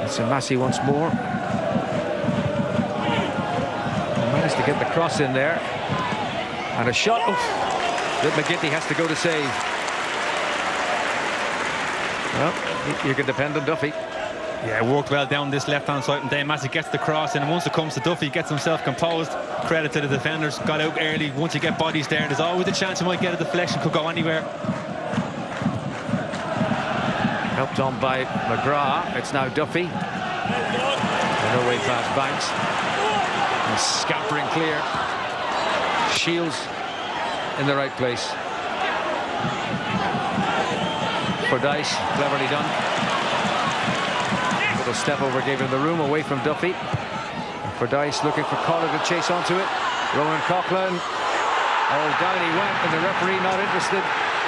So Massey once more. Managed to get the cross in there. And a shot that McGinty has to go to save. Well, you can depend on Duffy. Yeah, worked well down this left-hand side, and then Massey gets the cross, and once it comes to Duffy, he gets himself composed. Credit to the defenders, got out early. Once you get bodies there's always a chance you might get a deflection, could go anywhere. Helped on by McGrath. It's now Duffy. No way past Banks. And scampering clear. Shields in the right place. For Dice, cleverly done. Little step over gave him the room away from Duffy. And for Dice looking for Collar to chase onto it. Ronan Coughlin. Oh, down he went, and the referee not interested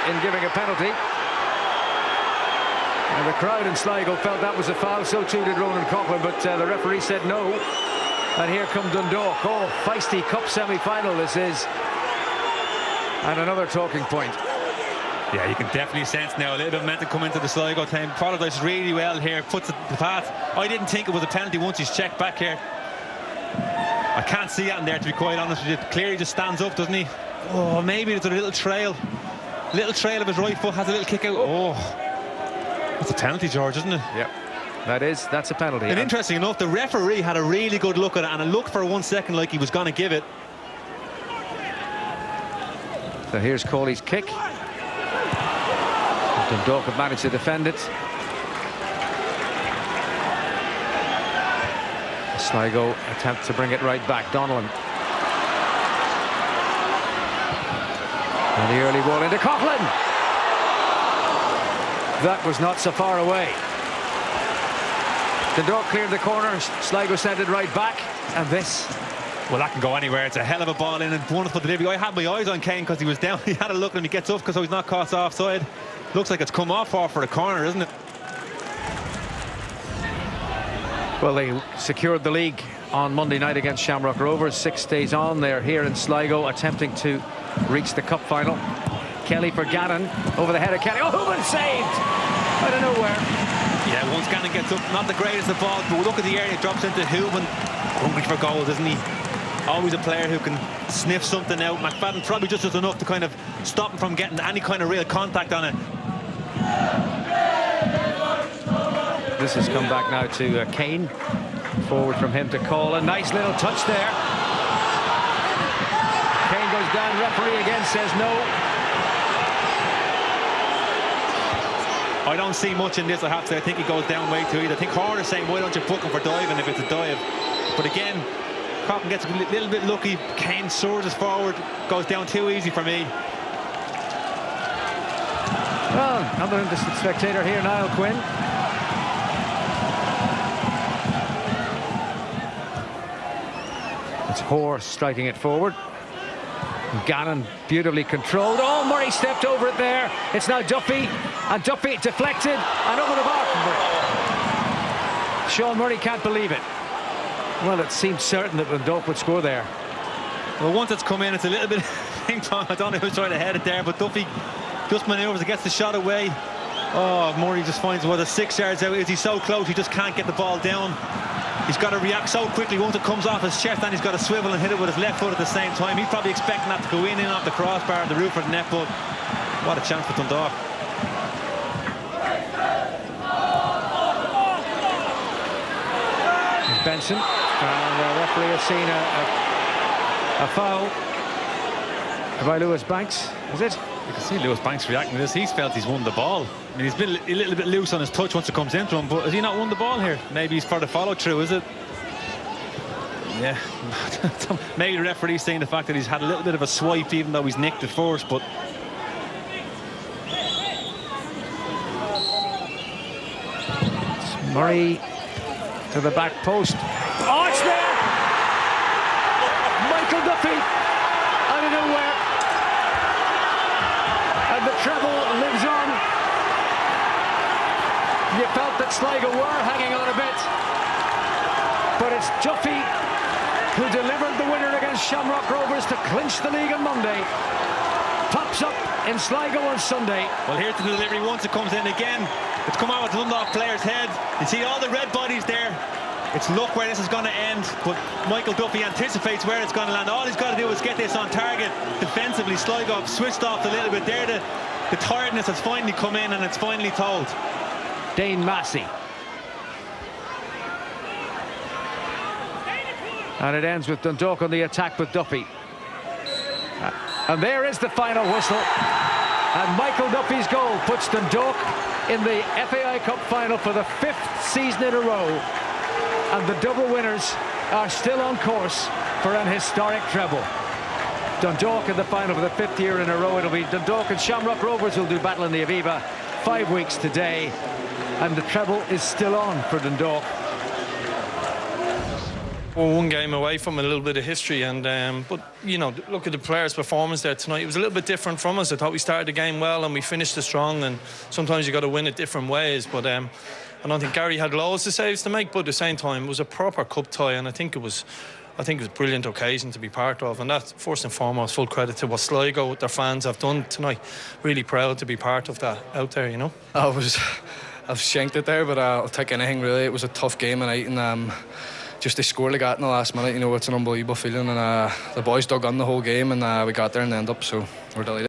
in giving a penalty. And the crowd in Sligo felt that was a foul, so too did Ronan Coughlin, but the referee said no. And here come Dundalk. Oh, feisty cup semi-final this is. And another talking point. Yeah, you can definitely sense now a little bit meant to come into the Sligo team. Paradise really well here, puts it the path. I didn't think it was a penalty once he's checked back here. I can't see that in there, to be quite honest with you. Clearly just stands up, doesn't he? Oh, maybe there's a little trail. Little trail of his right foot, has a little kick out. Oh, that's a penalty, George, isn't it? Yep, that's a penalty. And interesting enough, the referee had a really good look at it, and it looked for 1 second like he was going to give it. So here's Cawley's kick. Dundalk have managed to defend it. Sligo attempt to bring it right back. Donnellan. And the early ball into Coughlin. That was not so far away. Dundalk cleared the corner. Sligo sent it right back. And this. Well, that can go anywhere. It's a hell of a ball in and wonderful delivery. I had my eyes on Kane because he was down. He had a look and he gets up because he's not caught offside. Looks like it's come off for the corner, isn't it? Well, they secured the league on Monday night against Shamrock Rovers. 6 days on, they're here in Sligo attempting to reach the cup final. Kelly for Gannon, over the head of Kelly. Oh, Hooman saved out of nowhere. Yeah, once Gannon gets up, not the greatest of balls, but look at the area it drops into. Hooman, hungry for goals, isn't he? Always a player who can sniff something out. McFadden probably just does enough to kind of stop him from getting any kind of real contact on it. This has come back now to Kane. Forward from him to call. A nice little touch there. Kane goes down. Referee again says no. I don't see much in this, I have to say. I think he goes down way too easy. I think Horner's saying, why don't you book him for diving if it's a dive? But again, Coughlin gets a little bit lucky. Kane surges forward, goes down too easy for me. Well, another interested spectator here, Niall Quinn. It's Hoare striking it forward. Gannon beautifully controlled. Oh, Murray stepped over it there. It's now Duffy, and Duffy deflected and over the bar. Sean Murray can't believe it. Well, it seemed certain that Dundalk would score there. Well, once it's come in, it's a little bit ping pong. I don't know who's trying to head it there, but Duffy just manoeuvres, gets the shot away. Oh, Murray just finds what, 6 yards out. Is he so close he just can't get the ball down? He's got to react so quickly once it comes off his chest, and he's got to swivel and hit it with his left foot at the same time. He's probably expecting that to go in off the crossbar, the roof of the net, but what a chance for Dundalk. There's Benson, and the referee has seen a foul by Lewis Banks, is it? You can see Lewis Banks reacting to this. He's felt he's won the ball. I mean, he's been a little bit loose on his touch once it comes into him, but has he not won the ball here? Maybe he's for the follow-through, is it? Yeah. Maybe the referee's saying the fact that he's had a little bit of a swipe, even though he's nicked it first, but... It's Murray to the back post. Oh, it's there! Michael Duffy out of nowhere. And the treble lives on. You felt that Sligo were hanging on a bit, but it's Duffy who delivered the winner against Shamrock Rovers to clinch the league on Monday. pops up in Sligo on Sunday. Well, here's the delivery once it comes in again. It's come out with the Dundalk player's head. You see all the red bodies there. It's luck where this is going to end, but Michael Duffy anticipates where it's going to land. All he's got to do is get this on target defensively. Sligo have switched off a little bit there. The tiredness has finally come in, and it's finally told. Dane Massey. And it ends with Dundalk on the attack with Duffy. And there is the final whistle. And Michael Duffy's goal puts Dundalk in the FAI Cup final for the 5th season in a row. And the double winners are still on course for an historic treble. Dundalk in the final for the 5th year in a row. It'll be Dundalk and Shamrock Rovers will do battle in the Aviva 5 weeks today. And the treble is still on for Dundalk. We're one game away from a little bit of history, and but you know, look at the players' performance there tonight. It was a little bit different from us. I thought we started the game well and we finished it strong, and sometimes you got to win it different ways. But I don't think Gary had loads of saves to make, but at the same time it was a proper cup tie, and I think it was a brilliant occasion to be part of, and that first and foremost full credit to what Sligo, their fans, have done tonight. Really proud to be part of that out there, you know. I've shanked it there, but I'll take anything really. It was a tough game tonight, and just to score like that in the last minute, you know, it's an unbelievable feeling. And the boys dug on the whole game, and we got there in the end up, so we're delighted.